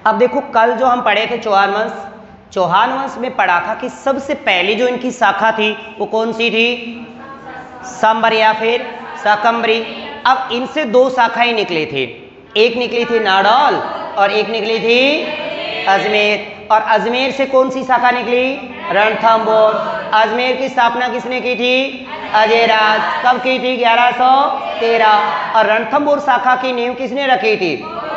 अब देखो कल जो हम पढ़े थे चौहान वंश में पढ़ा था कि सबसे पहली जो इनकी शाखा थी वो कौन सी थी? सांबर या फिर शाकंभरी। अब इनसे दो शाखाएं निकली थी, एक निकली थी नाडौल और एक निकली थी अजमेर। और अजमेर से कौन सी शाखा निकली? रणथंभौर। अजमेर की स्थापना किसने की थी? अजयराज। कब की थी? 1113। और रणथंभौर शाखा की नींव किसने रखी थी?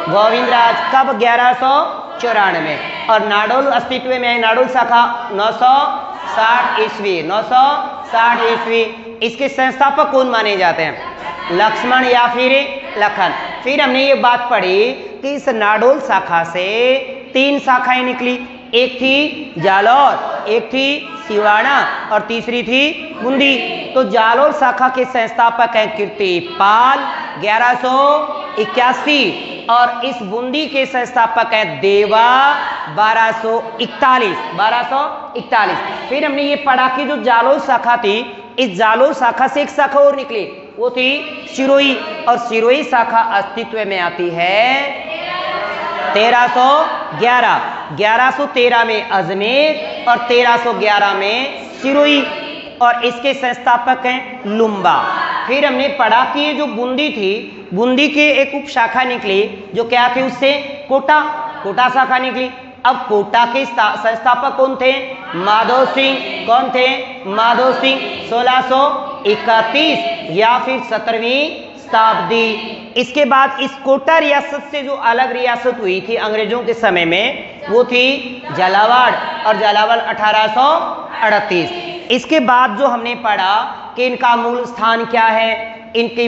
गोविंदराज। कब? 1194। और नाडौल अस्तित्व में है, नाडौल शाखा 960 ईस्वी। 960 ईस्वी। इसके संस्थापक कौन माने जाते हैं? लक्ष्मण या फिर लखन। फिर हमने ये बात पढ़ी कि इस नाडौल शाखा से 3 शाखाएं निकली, एक थी जालौर, एक थी सिवाना और तीसरी थी बूंदी। तो जालौर शाखा के संस्थापक हैं कीर्तिपाल 1181 और इस बूंदी के संस्थापक हैं देवा 1241। फिर हमने ये पढ़ा कि जो जालौर शाखा थी, इस जालौर शाखा से एक शाखा और निकली, वो थी सिरोही। और सिरोही शाखा अस्तित्व में आती है 1311। 1113 में अजमेर और 1311 में सिरोही। और इसके संस्थापक हैं लुम्बा। फिर हमने पढ़ा कि ये जो बूंदी थी, बूंदी की एक उप शाखा निकली जो क्या थी? उससे कोटा शाखा निकली। अब कोटा के संस्थापक कौन थे? माधव सिंह। कौन थे? माधव सिंह। 1631 या फिर 17वीं शताब्दी। इसके बाद इस कोटा रियासत से जो अलग रियासत हुई थी अंग्रेजों के समय में, वो थी झालावाड़। और झालावाड़ 1838। इसके बाद जो हमने पढ़ा कि इनका मूल स्थान क्या है, इनकी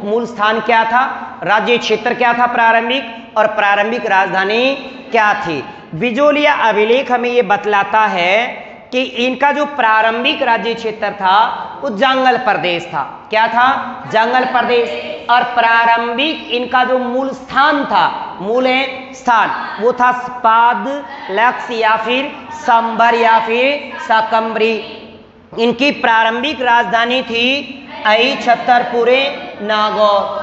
मूल स्थान क्या था, राज्य क्षेत्र क्या था प्रारंभिक, और प्रारंभिक राजधानी क्या थी। बिजोलिया अभिलेख हमें ये बतलाता है कि इनका जो प्रारंभिक राज्य क्षेत्र था वो जंगल प्रदेश था। क्या था? जंगल प्रदेश। और प्रारंभिक इनका जो मूल स्थान था, मूल स्थान, वो था स्पाद, लक्स या फिर सांबर या फिर शाकंभरी। इनकी प्रारंभिक राजधानी थी अहिछत्रपुरे नागौर।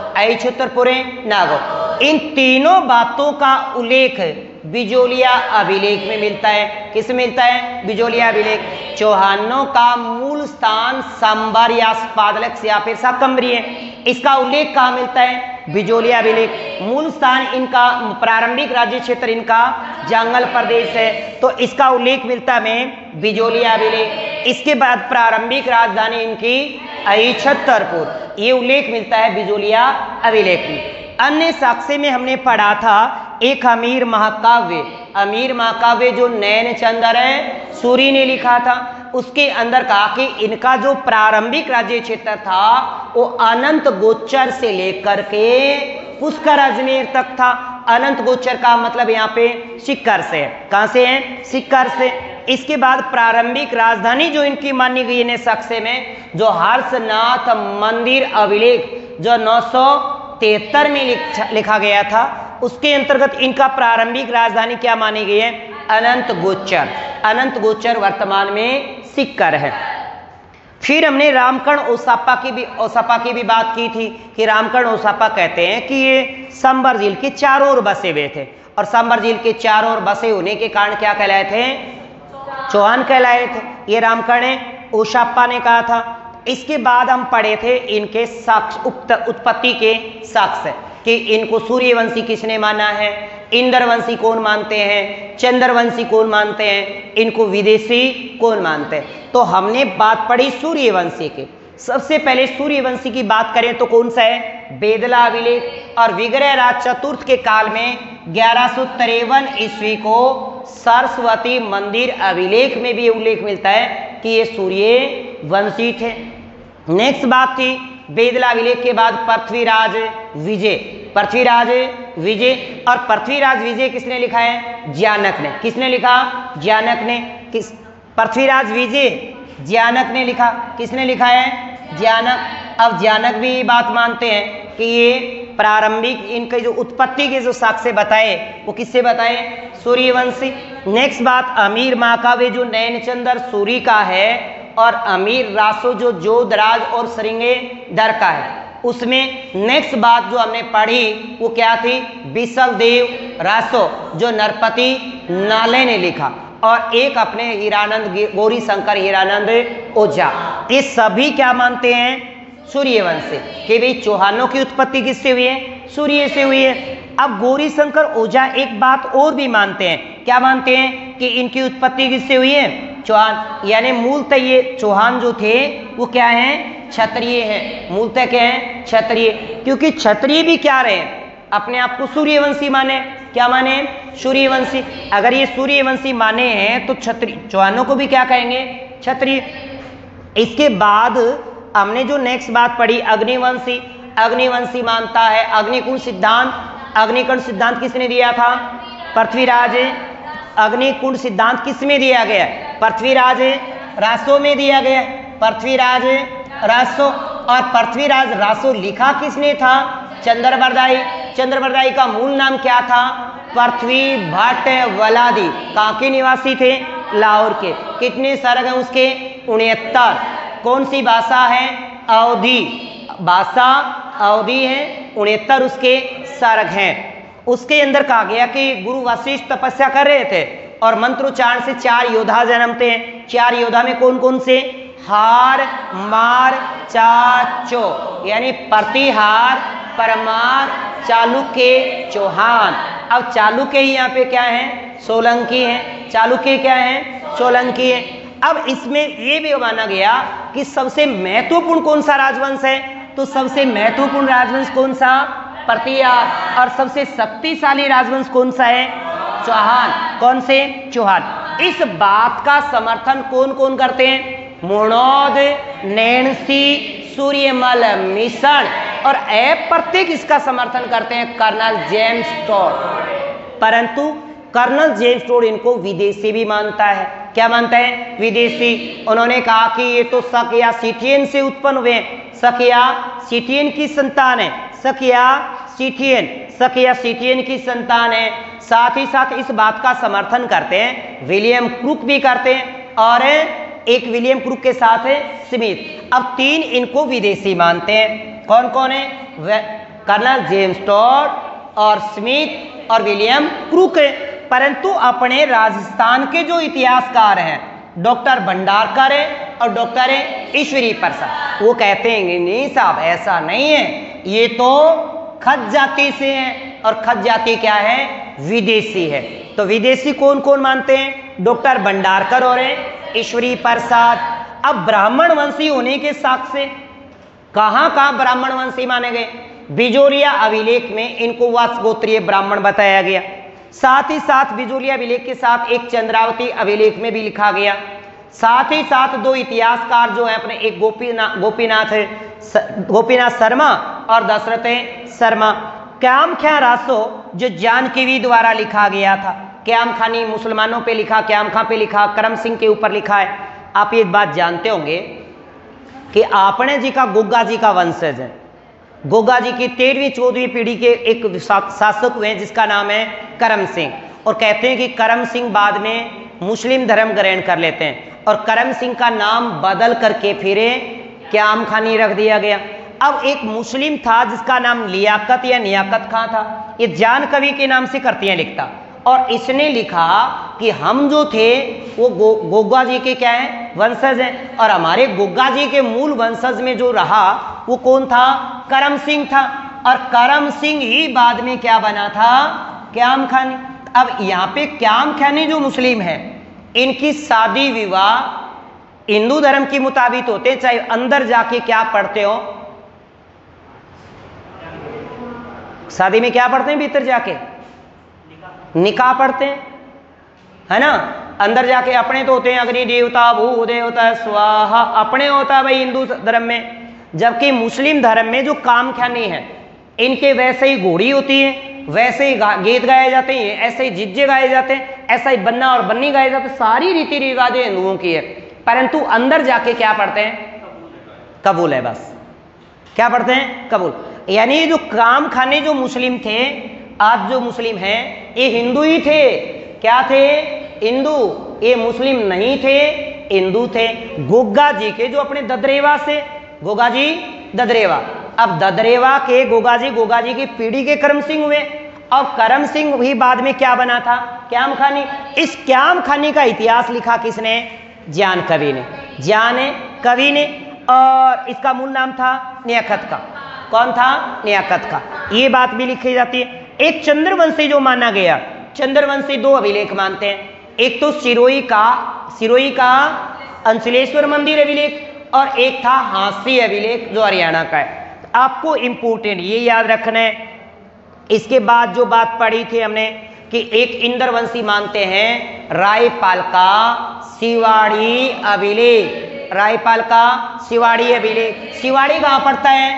इन तीनों बातों का उल्लेख बिजोलिया अभिलेख में मिलता है। किस मिलता है? बिजोलिया अभिलेख। चौहानों का मूल स्थान सांबर या स्पादलक्स या फिर शाकंभरी है। इसका उल्लेख कहाँ मिलता है? बिजोलिया अभिलेख। मूल स्थान इनका, प्रारंभिक राज्य क्षेत्र इनका जंगल प्रदेश है, तो इसका उल्लेख मिलता है बिजोलिया अभिलेख। इसके बाद प्रारंभिक राजधानी इनकी अहिछत्रपुर, ये उल्लेख मिलता है बिजोलिया अभिलेख में। अन्य साक्ष्य में हमने पढ़ा था एक अमीर महाकाव्य जो नैनचंद्र सूरी ने लिखा था। उसके अंदर कहा कि इनका जो प्रारंभिक राज्य क्षेत्र था वो अनंत गोचर से लेकर के पुष्कर अजमेर तक था। अनंत गोचर का मतलब यहाँ पे सिक्कर से है। कहाँ से है? सिक्कर से। इसके बाद प्रारंभिक राजधानी जो इनकी मानी गई है साक्ष्य में, जो हर्षनाथ मंदिर अभिलेख जो 973 में लिखा गया था, उसके अंतर्गत इनका प्रारंभिक राजधानी क्या मानी गई है? अनंत गोचर वर्तमान में सिक्कर है। फिर हमने रामकर्ण ओसापा की भी बात की थी कि रामकर्ण ओसापा कहते हैं कि ये सांबर झील के चारों ओर बसे हुए थे, और सांबर झील के चारों ओर बसे होने के कारण क्या कहलाए थे? चौहान कहलाए थे। ये रामकर्ण ओसापा ने कहा था। इसके बाद हम पढ़े थे इनके उत्पत्ति के साक्ष्य कि इनको सूर्यवंशी किसने माना है, इंद्रवंशी कौन मानते हैं, चंद्रवंशी कौन मानते हैं, इनको विदेशी कौन मानते हैं। तो हमने बात पढ़ी सूर्यवंशी की। सबसे पहले सूर्यवंशी की बात करें तो कौन सा है? बेदला अभिलेख। और विग्रहराज चतुर्थ के काल में 1153 ईस्वी को सरस्वती मंदिर अभिलेख में भी उल्लेख मिलता है कि ये सूर्यवंशी थे। नेक्स्ट बात थी बेदला अभिलेख के बाद पृथ्वीराज विजय। और पृथ्वीराज विजय किसने लिखा है? ज्ञानक ने। किसने लिखा? ज्ञानक ने। पृथ्वीराज विजय ज्ञानक ने लिखा। किसने लिखा है? ज्ञानक। अब ज्ञानक भी ये बात मानते हैं कि ये प्रारंभिक इनके जो उत्पत्ति के जो साक्ष्य बताए वो किससे बताए? सूर्यवंशी। नेक्स्ट बात अमीर महाकाव्य जो नैनचंद्र सूरी का है, और अमीर रासो जो जोधराज और श्रृंगेधर का है। उसमें नेक्स्ट बात जो हमने पढ़ी वो क्या थी? बिसल देव रासो जो नरपति नाले ने लिखा, और एक अपने हीरानंद गौरी शंकर हीरानंद ओझा। ये सभी क्या मानते हैं? सूर्यवंशी, कि भाई चौहानों की उत्पत्ति किससे हुई है? सूर्य से हुई है। अब गौरी शंकर ओझा एक बात और भी मानते हैं। क्या मानते हैं? कि इनकी उत्पत्ति किससे हुई है? चौहान, यानी मूलतः ये चौहान जो थे वो क्या है? क्षत्रिय हैं। मूलतः क्या है? क्षत्रिय, क्योंकि क्षत्रिय भी क्या रहे? अपने आप को सूर्यवंशी माने। क्या माने? सूर्यवंशी। अगर ये सूर्यवंशी माने हैं तो क्षत्रिय चौहानों को भी क्या कहेंगे? क्षत्रिय। इसके बाद हमने जो नेक्स्ट बात पढ़ी अग्निवंशी। अग्निवंशी मानता है अग्निकुंड सिद्धांत। अग्निकुंड सिद्धांत किसने दिया था? पृथ्वीराज। अग्निकुंड सिद्धांत किसमें दिया गया? पृथ्वीराज रासो में दिया गया। पृथ्वीराज रासो, और पृथ्वीराज रासो लिखा किसने था? चंद्रबरदाई। चंद्रबरदाई का मूल नाम क्या था? पृथ्वी भट्ट वलादी। कहाँ के निवासी थे? लाहौर के। कितने सर्ग हैं उसके? 69। कौन सी भाषा है? अवधी भाषा, अवधी है। 69 उसके सर्ग हैं। उसके अंदर कहा गया कि गुरु वशिष्ठ तपस्या कर रहे थे और मंत्रोच्चारण से 4 योद्धा जन्मते हैं। 4 योद्धा में कौन कौन से? हार, मार, चाचो, यानी प्रतिहार, परमार, चालुक्य, चौहान। अब चालुक्य ही यहाँ पे क्या है? सोलंकी है। चालुक्य क्या है? सोलंकी है। अब इसमें ये भी माना गया कि सबसे महत्वपूर्ण कौन सा राजवंश है? तो सबसे महत्वपूर्ण राजवंश कौन सा? प्रतिहार। और सबसे शक्तिशाली राजवंश कौन सा है? चौहान। कौन से? चौहान। इस बात का समर्थन कौन कौन करते हैं? मुणोद, नैणसी, सूर्यमल मिशन और प्रत्येक इसका समर्थन करते हैं कर्नल जेम्स टोड। परंतु कर्नल जेम्स टोड इनको विदेशी भी मानता है। क्या मानता है? विदेशी। उन्होंने कहा कि ये तो शक या सीथियन से उत्पन्न हुए। शक या सीथियन की संतान है। शक या सीथियन, शक या सीथियन की संतान है। साथ ही साथ इस बात का समर्थन करते हैं विलियम क्रूक भी करते हैं, और एक विलियम क्रूक के साथ है स्मिथ। अब 3 इनको विदेशी मानते हैं। कौन कौन है? कर्नल जेम्स टोड और स्मिथ और विलियम क्रूक है। परंतु अपने राजस्थान के जो इतिहासकार हैं डॉक्टर भंडारकर है और डॉक्टर ईश्वरी प्रसाद, वो कहते हैं नहीं साहब ऐसा नहीं है, ये तो खत जाति से है। और खत जाति क्या है? विदेशी है। तो विदेशी कौन कौन मानते हैं? डॉक्टर भंडारकर और ईश्वरी प्रसाद। अब ब्राह्मण वंशी होने के साक्ष्य से कहां कहां ब्राह्मण वंशी माने गए? बिजोरिया अभिलेख में इनको वासगोत्रीय ब्राह्मण बताया गया। साथ ही साथ बिजोरिया अभिलेख के साथ एक चंद्रावती अभिलेख में भी लिखा गया। साथ ही साथ 2 इतिहासकार जो है अपने, एक गोपीनाथ शर्मा और दशरथ शर्मा। क्यामख्या रासो जो जानकीवी द्वारा लिखा गया था। क्याम खानी मुसलमानों पे लिखा, क्याम खां पे लिखा, करम सिंह के ऊपर लिखा है। आप ये बात जानते होंगे कि आपने जी का गोगा जी का वंशज है। गोगा जी की 13वीं 14वीं पीढ़ी के एक शासक हुए जिसका नाम है करम सिंह, और कहते हैं कि करम सिंह बाद में मुस्लिम धर्म ग्रहण कर लेते हैं और करम सिंह का नाम बदल करके फिर क्याम खानी रख दिया गया। अब एक मुस्लिम था जिसका नाम लियाकत या नियाकत खां था। ये जान कवि के नाम से करतियां लिखता, और इसने लिखा कि हम जो थे वो गोगा जी के क्या है? वंशज हैं, और हमारे गोगा जी के मूल वंशज में जो रहा वो कौन था? करम सिंह था, और करम सिंह ही बाद में क्या बना था? क्याम खानी। अब यहाँ पे क्याम खानी जो मुस्लिम है इनकी शादी विवाह हिंदू धर्म के मुताबिक होते, चाहे अंदर जाके क्या पढ़ते हो, शादी में क्या पढ़ते हैं? भीतर जाके निकाह पढ़ते हैं, है ना। अंदर जाके अपने तो होते हैं अग्नि देवता, भू देवता, स्वाहा, अपने होता है भाई हिंदू धर्म में। जबकि मुस्लिम धर्म में जो कामख्यानी है इनके वैसे ही घोड़ी होती है, वैसे ही गीत गाए जाते हैं, ऐसे ही जिज्जे गाए जाते हैं, ऐसा ही बन्ना और बन्नी गाए जाते हैं। सारी रीति रिवाजें हिंदुओं की है, परंतु अंदर जाके क्या पढ़ते हैं? कबूल है बस। क्या पढ़ते हैं? कबूल। यानी जो काम खाने जो मुस्लिम थे, आज जो मुस्लिम हैं ये हिंदू ही थे। क्या थे? हिंदू। ये मुस्लिम नहीं थे, हिंदू थे। गोगा जी के जो अपने ददरेवा से, गोगा जी ददरेवा, अब ददरेवा के गोगाजी की पीढ़ी के करम सिंह हुए, और करम सिंह भी बाद में क्या बना था, क्याम खानी। इस क्याम खानी का इतिहास लिखा किसने, ज्ञान कवि ने, ज्ञान कवि ने, और इसका मूल नाम था नियखत का। कौन था, नियखत का। ये बात भी लिखी जाती है। एक चंद्रवंशी जो माना गया, चंद्रवंशी दो अभिलेख मानते हैं, एक तो सिरोही का अंचलेश्वर मंदिर अभिलेख, और एक था हांसी अभिलेख जो हरियाणा का है। आपको इंपोर्टेंट ये याद रखना है। इसके बाद जो बात पढ़ी थी हमने कि एक इंद्रवंशी मानते हैं रायपाल का शिवाड़ी अभिलेख, रायपाल का शिवाड़ी अभिलेख। शिवाड़ी कहाँ पड़ता है,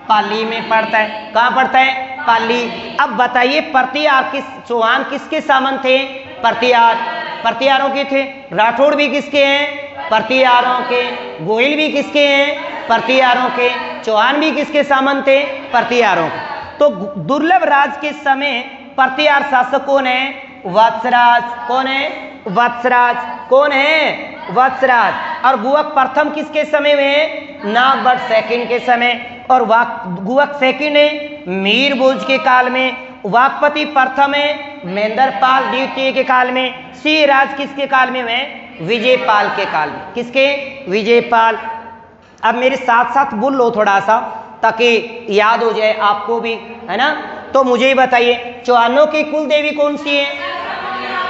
पाली में पड़ता है। कहाँ पड़ता है, पाली। अब बताइए प्रतिहार किस, चौहान किसके सामंत थे, प्रतिहारों के थे। राठौड़ भी किसके हैं, प्रतिहारों के। गोहिल भी किसके हैं, प्रतिहारों के। चौहान भी किसके सामंत थे, प्रतिहारों के। तो दुर्लभ राज के समय प्रतिहार शासक कौन है, वत्सराज। कौन है, वत्सराज। कौन है, वत्सराज। और गुवक प्रथम किसके समय में, नागभट्ट सेकंड के समय। और गुवक सेकंड है मीर भोज के काल में। वाकपति प्रथम है महेंद्रपाल द्वितीय के काल में। सिंहराज किसके काल में है, विजयपाल के काल में। किसके, विजयपाल। अब मेरे साथ साथ बोल लो थोड़ा सा ताकि याद हो जाए आपको भी, है ना। तो मुझे ही बताइए चौहानों की कुल देवी कौन सी है,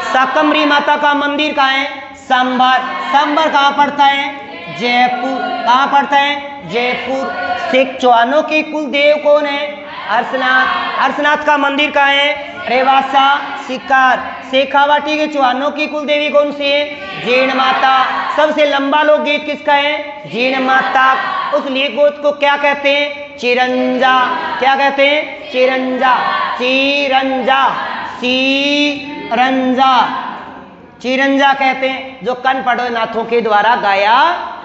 शाकंभरी माता का मंदिर कहाँ है, सांभर। सांभर कहाँ पड़ता है, जयपुर। कहाँ पड़ता है, जयपुर। सिख चौहानों की कुल देव कौन है, हर्षनाथ। हर्षनाथ का मंदिर कहाँ है, रेवासा सिकार। शेखावाटी के चौहानों की कुल देवी कौन सी है, जीर्ण माता। सबसे लंबा लोकगीत किसका है, जीर्ण माता। उस लोकगीत को क्या कहते हैं, चिरंजा। क्या कहते हैं, चिरंजा। चिरंजा, चिरंजा, चिरंजा कहते हैं, जो कनपड़ नाथों के द्वारा गाया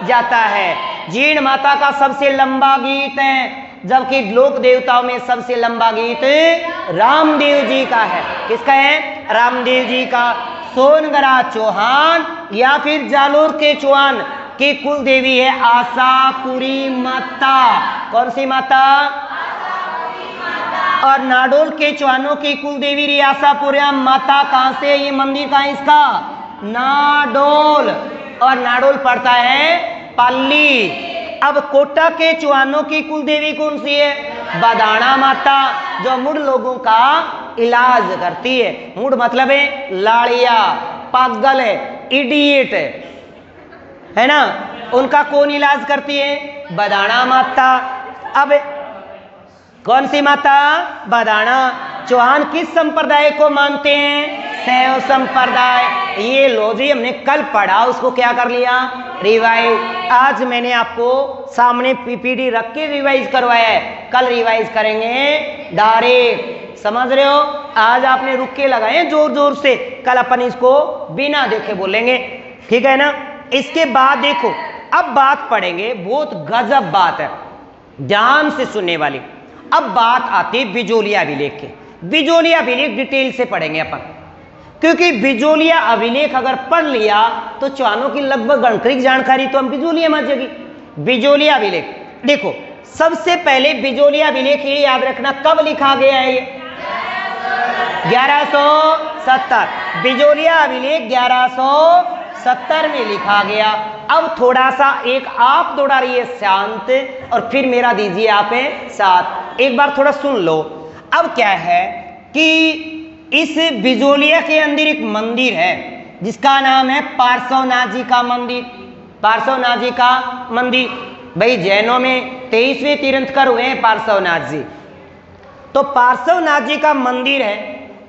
जाता है। जीर्ण माता का सबसे लंबा गीत है, जबकि लोक देवताओं में सबसे लंबा गीत रामदेव जी का है। किसका है, रामदेव जी का। सोनगरा चौहान या फिर जालोर के चौहान की कुल देवी है आशापुरी माता। कौन सी माता, और नाडोल के चौहानों की कुल देवी री आशापुरी माता। कहां से, ये मंदिर कहां है इसका, नाडोल। और नाडोल पड़ता है पाली। अब कोटा के चौहानों की कुल देवी कौन सी है, बदाना माता, जो मूड लोगों का इलाज करती है। मूड मतलब है लाड़िया, पागल है, इडियट है ना, उनका कौन इलाज करती है, बदाना माता। अब कौन सी माता, बदाना। चौहान किस संप्रदाय को मानते हैं, शैव संप्रदाय। ये लो जी, हमने कल पढ़ा, उसको क्या कर लिया, रिवाइज। आज मैंने आपको सामने पीपीटी रख के रिवाइज करवाया है, कल रिवाइज करेंगे डायरेक्ट। समझ रहे हो, आज आपने रुक के लगाए जोर जोर से, कल अपन इसको बिना देखे बोलेंगे, ठीक है ना। इसके बाद देखो, अब बात पढ़ेंगे, बहुत गजब बात है, ध्यान से सुनने वाली। अब बात आती बिजोलिया अभिलेख के। बिजोलिया अभिलेख डिटेल से पढ़ेंगे अपन, क्योंकि बिजोलिया अभिलेख अगर पढ़ लिया तो चौहानों की लगभग गणतरी जानकारी तो हम बिजोलिया में जगी। बिजोलिया अभिलेख देखो, सबसे पहले बिजोलिया अभिलेख ये याद रखना कब लिखा गया है, ये 1170। बिजोलिया अभिलेख 1170 में लिखा गया। अब थोड़ा सा एक आप दौड़ा रही है शांत, और फिर मेरा दीजिए आप साथ, एक बार थोड़ा सुन लो। अब क्या है कि इस बिजोलिया के अंदर एक मंदिर है जिसका नाम है पार्श्वनाथ जी का मंदिर। पार्श्वनाथ जी का मंदिर, भाई जैनों में 23वें तीर्थंकर हुए हैं पार्श्वनाथ जी। तो पार्श्वनाथ जी का मंदिर है,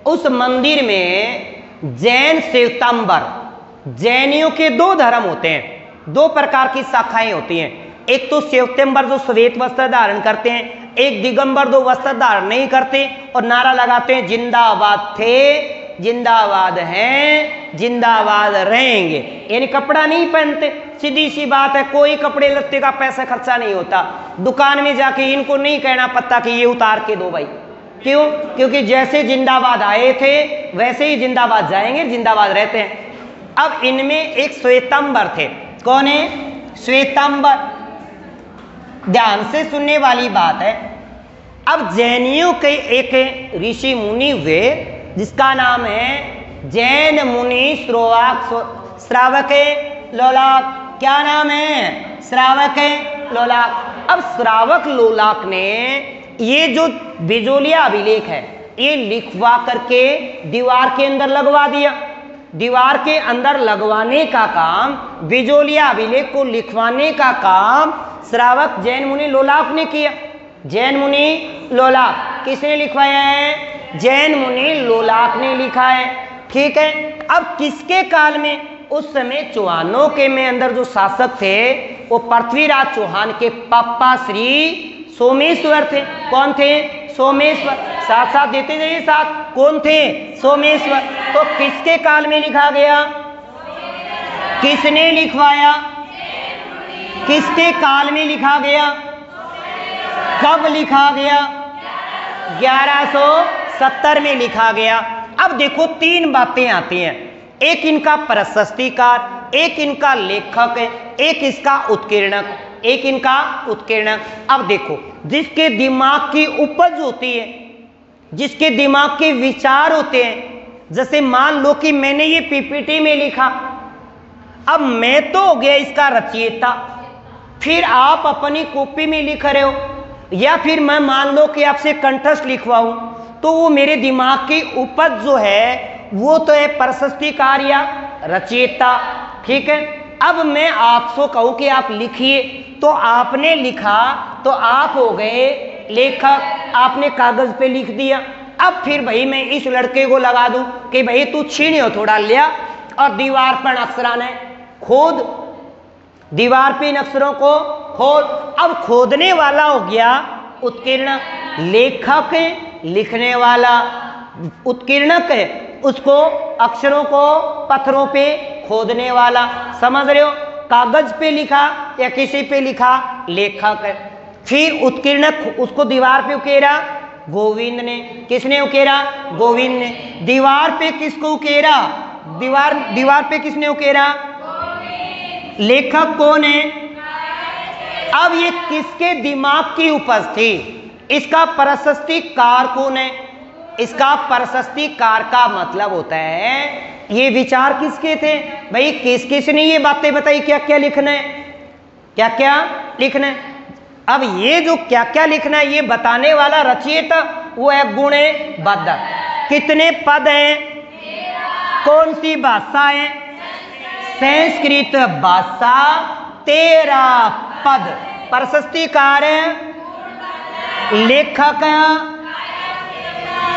उस मंदिर में जैन श्वेतांबर, जैनियों के दो धर्म होते हैं, दो प्रकार की शाखाएं होती हैं। एक तो श्वेतांबर जो श्वेत वस्त्र धारण करते हैं, एक दिगंबर जो वस्त्र धारण नहीं करते और नारा लगाते हैं जिंदाबाद थे, जिंदाबाद हैं, जिंदाबाद रहेंगे, यानी कपड़ा नहीं पहनते। सीधी सी बात है, कोई कपड़े लत्ते का पैसा खर्चा नहीं होता। दुकान में जाके इनको नहीं कहना पड़ता कि ये उतार के दो भाई, क्यों, क्योंकि जैसे जिंदाबाद आए थे वैसे ही जिंदाबाद जाएंगे, जिंदाबाद रहते हैं। अब इनमें एक श्वेतांबर थे, कौन है, श्वेतांबर। ध्यान से सुनने वाली बात है, अब जैनियों के एक ऋषि मुनि हुए जिसका नाम है जैन मुनि श्रावक लोलाक। क्या नाम है? श्रावक लोलाक। अब श्रावक लोलाक ने ये जो बिजोलिया अभिलेख है ये लिखवा करके दीवार के अंदर लगवा दिया। दीवार के अंदर लगवाने का काम, बिजोलिया अभिलेख को लिखवाने का काम श्रावक जैन मुनि लोलाक ने किया। जैन मुनि लोलाक किसने लिखवाया है? जैन मुनि लोलाक ने लिखा है। ठीक है। अब किसके काल में? उस समय चौहानों के में अंदर जो शासक थे वो पृथ्वीराज चौहान के पापा श्री सोमेश्वर थे। कौन थे? सोमेश्वर। साथ साथ देते जाइए साथ। कौन थे? सोमेश्वर। तो किसके काल में लिखा गया? किसने लिखवाया? किसके काल में लिखा गया? कब लिखा गया? 1170 में लिखा गया। अब देखो तीन बातें आती हैं, एक इनका प्रशस्तिकार, एक इनका लेखक, एक इसका उत्कीर्णक, एक इनका उत्कीर्णक। अब देखो जिसके दिमाग की उपज होती है, जिसके दिमाग के विचार होते हैं, जैसे मान लो कि मैंने ये पीपीटी में लिखा, अब मैं तो हो गया इसका रचयिता, फिर आप अपनी कॉपी में लिख रहे हो, या फिर मैं मान लो कि आपसे कंठस्थ लिखवाऊं, तो वो मेरे दिमाग की उपज जो है वो तो है प्रशस्तिकार या रचयिता। ठीक है। अब मैं आपसे कहूं कि आप लिखिए, तो आपने लिखा तो आप हो गए लेखक, आपने कागज पे लिख दिया। अब फिर भाई मैं इस लड़के को लगा दूं कि भाई तू छीनियो थोड़ा लिया और दीवार पर अक्षरान है खोद, दीवार पे इन अक्षरों को खोद। अब खोदने वाला हो गया उत्कीर्णक, लेखक लिखने वाला, उत्कीर्णक है उसको अक्षरों को पत्थरों पे खोदने वाला। समझ रहे हो? कागज पे लिखा या किसी पे लिखा, लेखक है। फिर उत्कीर्णक उसको दीवार पे उकेरा, गोविंद ने। किसने उकेरा? गोविंद ने। दीवार पे किसको उकेरा? दीवार पे किसने उकेरा? लेखक कौन है? अब ये किसके दिमाग की उपज थी? इसका प्रशस्तिकार कौन है? इसका प्रशस्तिकार का मतलब होता है ये विचार किसके थे? भाई किस किस ने ये बातें बताई, क्या क्या लिखना है, क्या क्या लिखना है। अब ये जो क्या क्या लिखना है ये बताने वाला रचयिता वो है गुणे बद्ध। कितने पद हैं? कौन सी भाषा है? संस्कृत भाषा। 13 पद। प्रशस्तिकार है, लेखक है।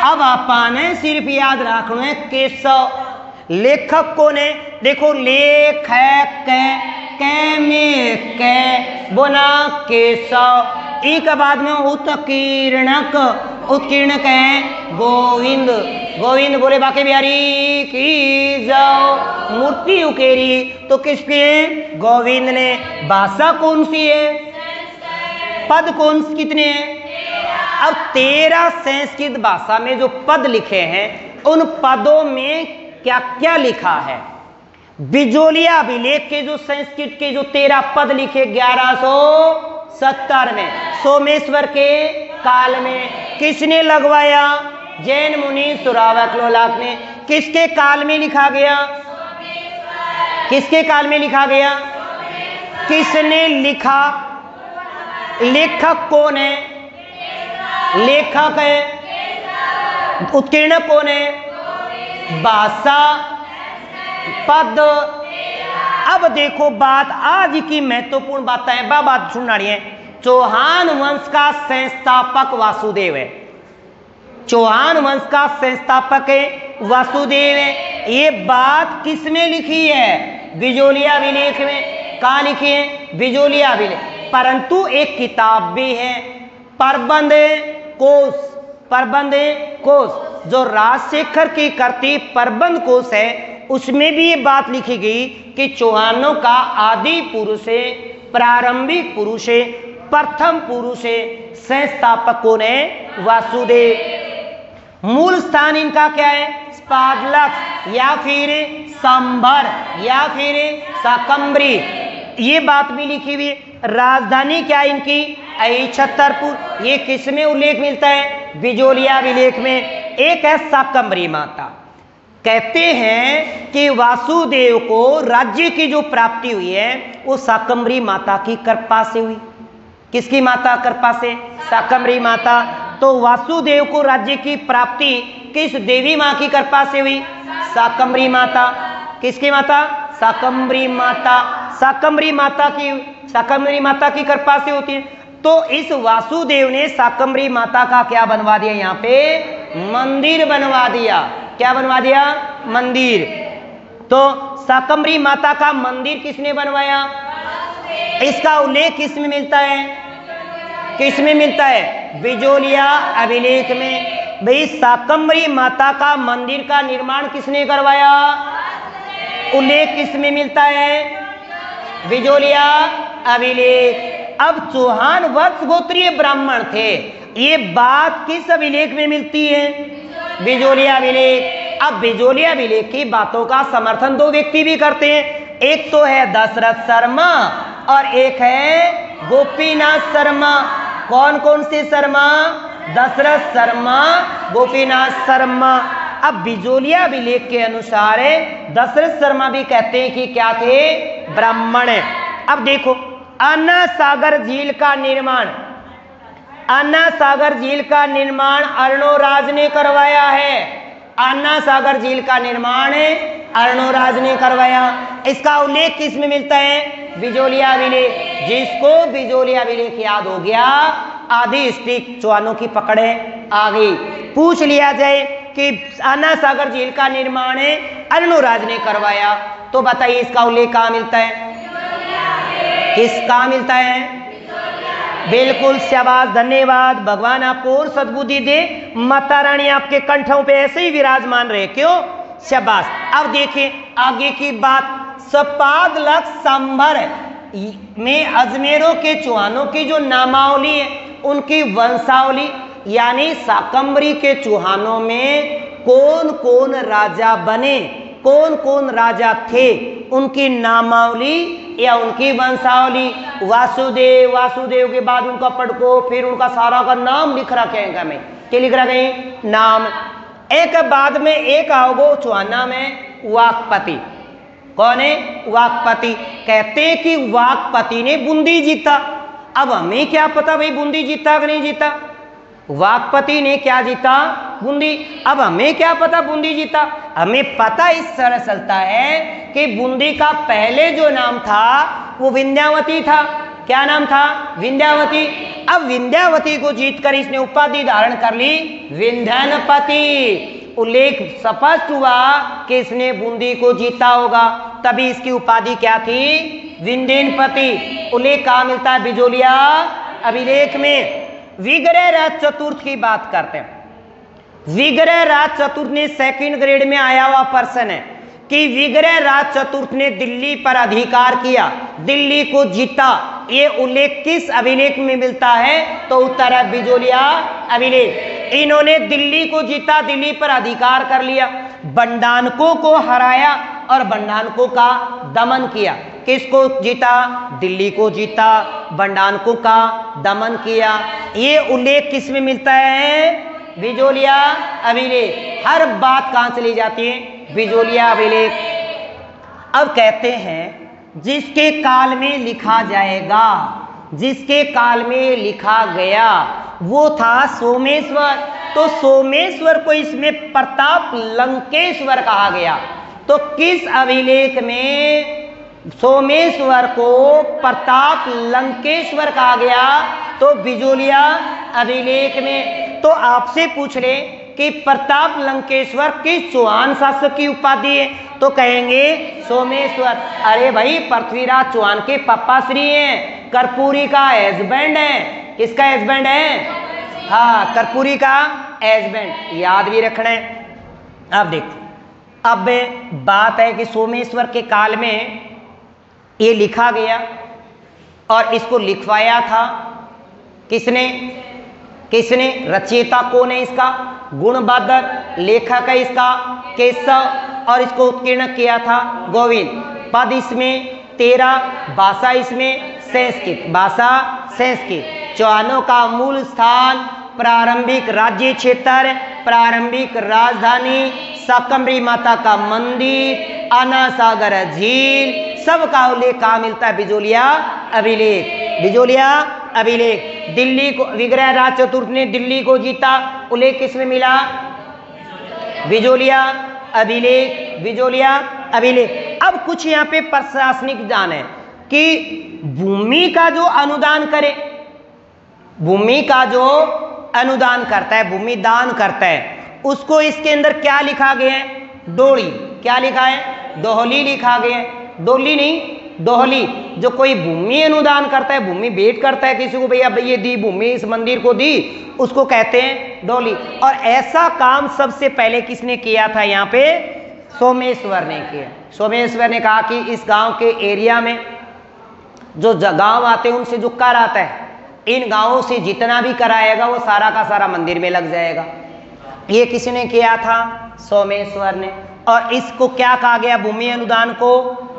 अब आपने सिर्फ याद रखना है केशव। लेखक कौन है? देखो लेखक कै में कै बोना केशव। एक बाद में उत्कीर्णक, उत्कीर्णक है गोविंद। गोविंद बोले बाके बिहारी की जाओ। मूर्ति उकेरी तो किसकी है? गोविंद ने। भाषा कौन सी है? पद कौन कितने हैं? अब 13 संस्कृत भाषा में जो पद लिखे हैं उन पदों में क्या क्या लिखा है? बिजोलिया अभिलेख के जो संस्कृत के जो 13 पद लिखे 1170 में सोमेश्वर के काल में किसने लगवाया? जैन मुनि श्रावक लोलाक ने। किसके काल में लिखा गया? किसके काल में लिखा गया? किसने लिखा? लेखक कौन है? लेखक है। उत्कीर्णक कौन है? भाषा, पद। अब देखो बात आज की महत्वपूर्ण बात है, बात सुनना रही है। चौहान वंश का संस्थापक वासुदेव है। चौहान वंश का संस्थापक है वासुदेव है। ये बात किसमें लिखी है? बिजोलिया अभिलेख में। कहाँ लिखी है? बिजोलिया अभिलेख। परंतु एक किताब भी है प्रबंध कोश। प्रबंध कोश जो राजशेखर की करती प्रबंध कोश है, उसमें भी ये बात लिखी गई कि चौहानों का आदि पुरुष है, प्रारंभिक पुरुष है, प्रथम पुरुष है, संस्थापक कौन है? वासुदेव। मूल स्थान इनका क्या है? स्पादलक या फिर संभर या फिर शाकंभरी। ये बात भी लिखी हुई है। राजधानी क्या इनकी? ऐ छतरपुर। ये किस में उल्लेख मिलता है? बिजोलिया अभिलेख में। एक है शाकंभरी माता। कहते हैं कि वासुदेव को राज्य की जो प्राप्ति हुई है वो शाकंभरी माता की कृपा से हुई। किसकी माता कृपा से? शाकंभरी माता। तो वासुदेव को राज्य की प्राप्ति किस देवी माँ की कृपा से हुई? शाकंभरी माता। किसकी माता? शाकंभरी माता। शाकंभरी माता की कृपा से होती है। तो इस वासुदेव ने शाकंभरी माता का क्या बनवा दिया? यहाँ पे मंदिर बनवा दिया। क्या बनवा दिया? मंदिर। तो शाकंभरी माता का मंदिर किसने बनवाया? इसका उल्लेख किस में मिलता है? किस में मिलता है? बिजोलिया अभिलेख में। भाई शाकंभरी माता का मंदिर का निर्माण किसने करवाया? उल्लेख किस में मिलता है? बिजोलिया अभिलेख। अब चौहान वत्स गोत्रीय ब्राह्मण थे, ये बात किस अभिलेख में मिलती है? बिजोलिया अभिलेख। अब बिजोलिया अभिलेख की बातों का समर्थन दो व्यक्ति भी करते हैं। एक तो है दशरथ शर्मा और एक है गोपीनाथ शर्मा। कौन कौन से शर्मा? दशरथ शर्मा, गोपीनाथ शर्मा। अब बिजोलिया अभिलेख के अनुसार दशरथ शर्मा भी कहते हैं कि क्या थे? ब्राह्मण। अब देखो अन्ना सागर झील का निर्माण, अन्ना सागर झील का निर्माण अर्णोराज ने करवाया है। अन्ना सागर झील का निर्माण अर्णोराज ने करवाया। इसका उल्लेख किस में मिलता है? बिजोलिया अभिलेख। जिसको बिजोलिया अभिलेख याद हो गया, आधी स्टिक चौहानों की पकड़े आ गई। पूछ लिया जाए कि अन्ना सागर झील का निर्माण अर्णोराज ने करवाया, तो बताइए इसका उल्लेख कहाँ मिलता है? किसका मिलता है? बिल्कुल, शाबाश, धन्यवाद। भगवान आपको और सद्बुद्धि दे। माता रानी आपके कंठों पे ऐसे ही विराजमान रहे। क्यों? शाबाश। अब देखिए आगे की बात। सपाद लक्ष सांभर में अजमेरों के चौहानों की जो नामावली है, उनकी वंशावली, यानी शाकंभरी के चौहानों में कौन कौन राजा बने, कौन कौन राजा थे, उनकी नामावली या उनकी वंशावली। वासुदेव, वासुदेव के बाद उनका पड़को, फिर उनका सारा का नाम लिख रखे हैं। मैं क्या लिख रखे हैं? नाम। एक बाद में एक आओगो चौहाना में वाकपति। कौन है? वाकपति। कहते हैं कि वाकपति ने बूंदी जीता। अब हमें क्या पता भाई बूंदी जीता कि नहीं जीता? वाकपति ने क्या जीता? बूंदी। अब हमें क्या पता बूंदी जीता? हमें पता इस तरह चलता है कि बूंदी का पहले जो नाम था वो विंध्यावती था। क्या नाम था? विंध्यावती। अब विंध्यावती को जीतकर इसने उपाधि धारण कर ली विंध्यनपति। उल्लेख स्पष्ट हुआ कि इसने बूंदी को जीता होगा, तभी इसकी उपाधि क्या थी? विंध्यनपति। उल्लेख कहाँ मिलता है? बिजोलिया अभिलेख में। विग्रह राज चतुर्थ की बात करते हैं। विग्रह राज चतुर्थ ने सेकंड ग्रेड में आया हुआ पर्सन है कि विग्रह राज चतुर्थ ने दिल्ली पर अधिकार किया, दिल्ली को जीता। ये उल्लेख किस अभिलेख में मिलता है? तो उत्तर है बिजोलिया अभिलेख। इन्होंने दिल्ली को जीता, दिल्ली पर अधिकार कर लिया, बंडानकों को हराया और बंडानकों का दमन किया। किसको जीता? दिल्ली को जीता, बंडानकों का दमन किया। ये उल्लेख किस में मिलता है? बिजोलिया अभिलेख। हर बात कहां चली जाती है? बिजोलिया अभिलेख। अब कहते हैं जिसके काल में लिखा जाएगा, जिसके काल में लिखा गया वो था सोमेश्वर। तो सोमेश्वर को इसमें प्रताप लंकेश्वर कहा गया। तो किस अभिलेख में सोमेश्वर को प्रताप लंकेश्वर कहा गया? तो बिजोलिया अभिलेख में। तो आपसे पूछ ले कि प्रताप लंकेश्वर किस चौहान शासक की उपाधि है? तो कहेंगे सोमेश्वर। अरे भाई पृथ्वीराज चौहान के पापा श्री हैं, कर्पूरी का हस्बैंड है। किसका हस्बैंड है? हाँ, कर्पूरी का हस्बैंड। याद भी रखना है। अब देखो, अब बात है कि सोमेश्वर के काल में ये लिखा गया और इसको लिखवाया था किसने? किसने? रचयिता कौन है इसका? गुणबादर। लेखक है इसका केशव और इसको उत्कीर्ण किया था गोविंद। पद इसमें 13, भाषा इसमें संस्कृत, भाषा संस्कृत। चौहानों का मूल स्थान, प्रारंभिक राज्य क्षेत्र, प्रारंभिक राजधानी, शाकंभरी माता का मंदिर, आना सागर झील, सबका उल्लेख कहाँ मिलता है? बिजोलिया अभिलेख। बिजोलिया अभिलेख। दिल्ली को विग्रह राज चतुर्थ ने दिल्ली को जीता, उल्लेख किसमें मिला? बिजोलिया अभिलेख। बिजोलिया अभिलेख। अब कुछ यहाँ पे प्रशासनिक ज्ञान है कि भूमि का जो अनुदान करे, भूमि का जो अनुदान करता है, भूमि दान करता है, उसको इसके अंदर क्या लिखा गया है? डोली। क्या लिखा है? दोहली लिखा गया है। डोली नहीं, दोहली। जो कोई भूमि अनुदान करता है, भूमि भेंट करता है किसी को, भैया ये दी भूमि, इस मंदिर को दी, उसको कहते हैं डोली। और ऐसा काम सबसे पहले किसने किया था? यहाँ पे सोमेश्वर ने किया। सोमेश्वर ने कहा कि इस गांव के एरिया में जो गांव आते हैं उनसे जो कर आता है, इन गांवों से जितना भी कर आएगा वो सारा का सारा मंदिर में लग जाएगा। ये किसने किया था? सोमेश्वर ने। और इसको क्या कहा गया? भूमि अनुदान को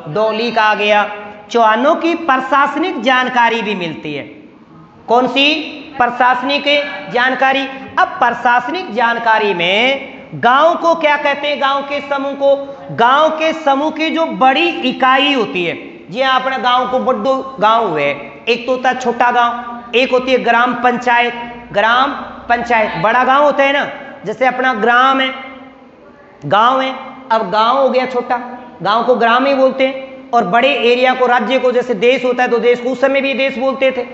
डोली कहा गया। चौहानों की प्रशासनिक जानकारी भी मिलती है। कौन सी? प्रशासनिक जानकारी। अब प्रशासनिक जानकारी में गांव को क्या कहते हैं? गांव के समूह को। गांव के समूह की जो बड़ी इकाई होती है, जी हाँ, अपने गांव को बड़ो गांव हुए, एक तो होता है छोटा गांव, एक होती है ग्राम पंचायत। ग्राम पंचायत बड़ा गांव होता है ना, जैसे अपना ग्राम है, गांव है। अब गांव हो गया छोटा, गांव को ग्राम ही बोलते हैं। और बड़े एरिया को, राज्य को, जैसे देश होता है तो देश को उस समय भी देश बोलते थे,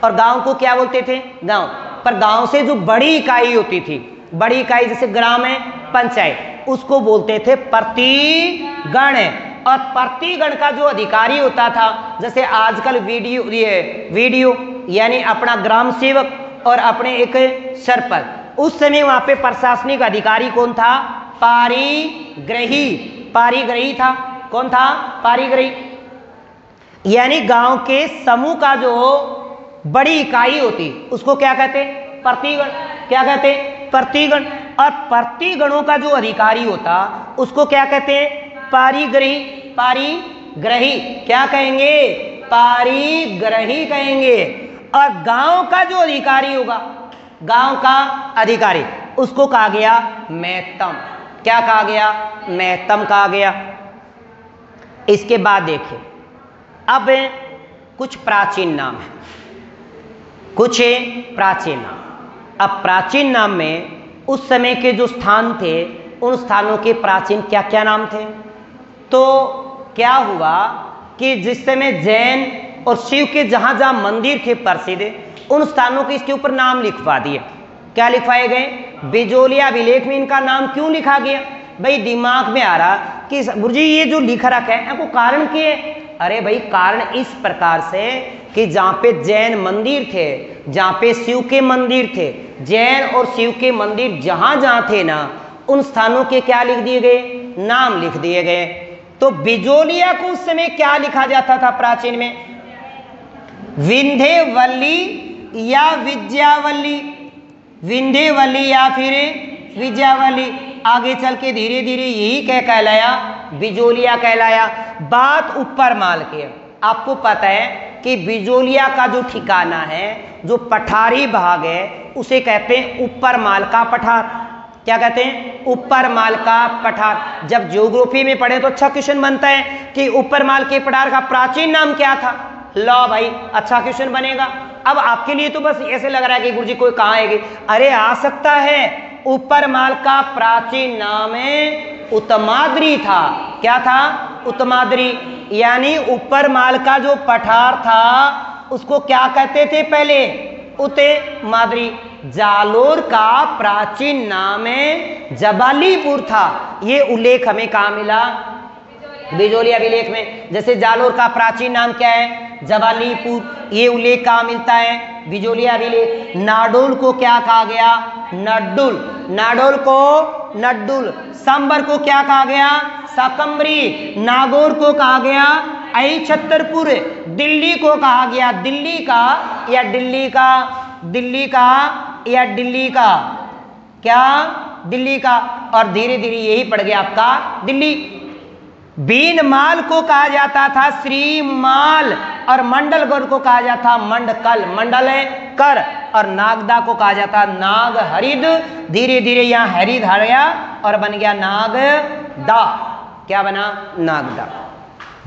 और गांव को क्या बोलते थे? गांव। पर गांव से जो बड़ी इकाई होती थी, बड़ी इकाई जैसे ग्राम है, पंचायत, उसको बोलते थे प्रतिगण। और प्रतिगण का जो अधिकारी होता था, जैसे आजकल वीडियो यानी अपना ग्राम सेवक और अपने एक सरपंच, उस समय वहां पे प्रशासनिक अधिकारी कौन था? पारिग्रही। पारिग्रही था। कौन था? पारिग्रही। यानी गांव के समूह का जो बड़ी इकाई होती, उसको क्या कहते? प्रतिगण। क्या कहते? प्रतिगण। और प्रतिगणों का जो अधिकारी होता, उसको क्या कहते हैं? पारिग्रही। पारिग्रही क्या कहेंगे? पारिग्रही कहेंगे। और गांव का जो अधिकारी होगा, गांव का अधिकारी, उसको कहा गया महतम। क्या कहा गया? महतम कहा गया। इसके बाद देखिए, अब कुछ प्राचीन नाम है, कुछ प्राचीन नाम। अब प्राचीन नाम में उस समय के जो स्थान थे, उन स्थानों के प्राचीन क्या क्या नाम थे? तो क्या हुआ कि जिस समय जैन और शिव के जहां जहां मंदिर थे प्रसिद्ध, उन स्थानों के इसके ऊपर नाम लिखवा दिए। क्या लिखवाए गए? बिजोलिया अभिलेख में इनका नाम क्यों लिखा गया? भाई दिमाग में आ रहा कि गुरुजी ये जो लिख रखा है, आपको कारण क्या है? अरे भाई कारण इस प्रकार से कि जहाँ पे जैन मंदिर थे, जहाँ पे शिव के मंदिर थे, जैन और शिव के मंदिर जहां जहां थे ना, उन स्थानों के क्या लिख दिए गए? नाम लिख दिए गए। तो बिजोलिया को उस समय क्या लिखा जाता था प्राचीन में? विंध्यवल्ली या विद्यावल्ली। विंध्यवल्ली या फिर विद्यावल्ली। आगे चल के धीरे धीरे यही क्या कहलाया? बिजोलिया कहलाया। बात ऊपर माल की है। आपको पता है कि बिजोलिया का जो ठिकाना है, जो पठारी भाग है, उसे कहते हैं ऊपर माल का पठार। क्या कहते हैं? ऊपर माल का पठार। जब ज्योग्राफी में पढ़े तो अच्छा क्वेश्चन बनता है कि ऊपर माल के पठार का प्राचीन नाम क्या था? लो भाई, अच्छा क्वेश्चन बनेगा। अब आपके लिए तो बस ऐसे लग रहा है कि गुरुजी कोई कहाँ आएगी। अरे आ सकता है। ऊपर माल का प्राचीन नाम उत्तमाद्री था। क्या था? उत्तमाद्री। यानी ऊपर माल का जो पठार था उसको क्या कहते थे पहले? उत्तमाद्री। जालोर का प्राचीन नाम जबालीपुर था। ये उल्लेख हमें कहाँ मिला? बिजोलिया अभिलेख में। जैसे जालोर का प्राचीन नाम क्या है? जबालीपुर। ये उल्लेख कहाँ मिलता है? बिजोलिया अभिलेख। नाडोल को क्या कहा गया? नड्डुल। नाडोल को नड्डुल। सांबर को क्या कहा गया? शाकंभरी। नागौर को कहा गया छतरपुर। दिल्ली को कहा गया दिल्ली का या दिल्ली का? दिल्ली का या दिल्ली का? क्या? दिल्ली का। और धीरे धीरे यही पड़ गया आपका दिल्ली। बीनमाल को कहा जाता था श्रीमाल। और मंडलगढ़ को कहा जाता मंडकल, मंडल है कर, और नागदा को कहा जाता नाग हरिद। धीरे धीरे यहाँ हरिद हर गया और बन गया नागदा। क्या बना? नागदा।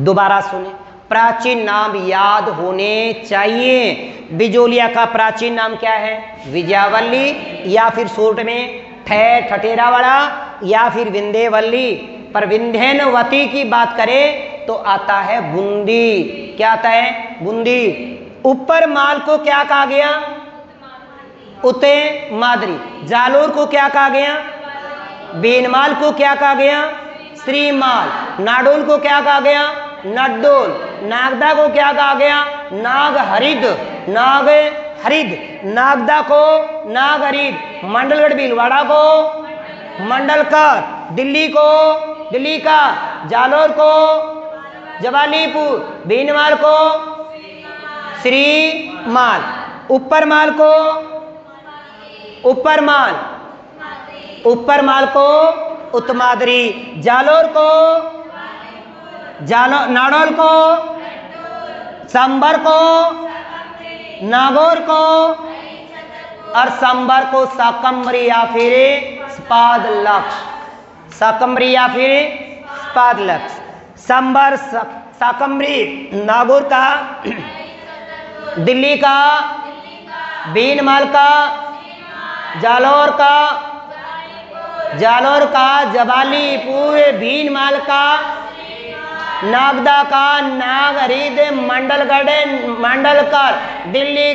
दोबारा सुने, प्राचीन नाम याद होने चाहिए। बिजोलिया का प्राचीन नाम क्या है? विजयावल्ली, या फिर शॉर्ट में ठठेरा वाला, या फिर विंध्यवल्ली। पर विंध्यनवती की बात करें तो आता है बूंदी। क्या आता है? बूंदी। ऊपर माल को क्या कहा गया? उते मादरी। जालोर को क्या कहा गया? बेनमाल को क्या कहा गया? श्रीमाल। नाडोल को क्या कहा गया? नड्डोल। नागदा को क्या कहा गया? नाग हरिद, नाग हरिद। नागदा को नाग हरिद। मंडलगढ़ भीलवाड़ा को मंडलकर। दिल्ली को दिल्ली का। जालोर को जवालीपुर। बेनमाल को श्रीमाल। ऊपर माल को ऊपर माल। ऊपर माल को उत्तमादरी। जालोर को नाडोल को संबर को नागौर को और संबर को शाकंभरी या फिर स्पाद लक्ष। शाकंभरी या फिर स्पाद लक्ष। संबर शाकंभरी नागौर का, दिल्ली का, बेनमाल का, जालोर का, जवालीपुर, भीनमाल का, नागदा का, नाग हरिद, मंडलगढ़, मंडलकर, दिल्ली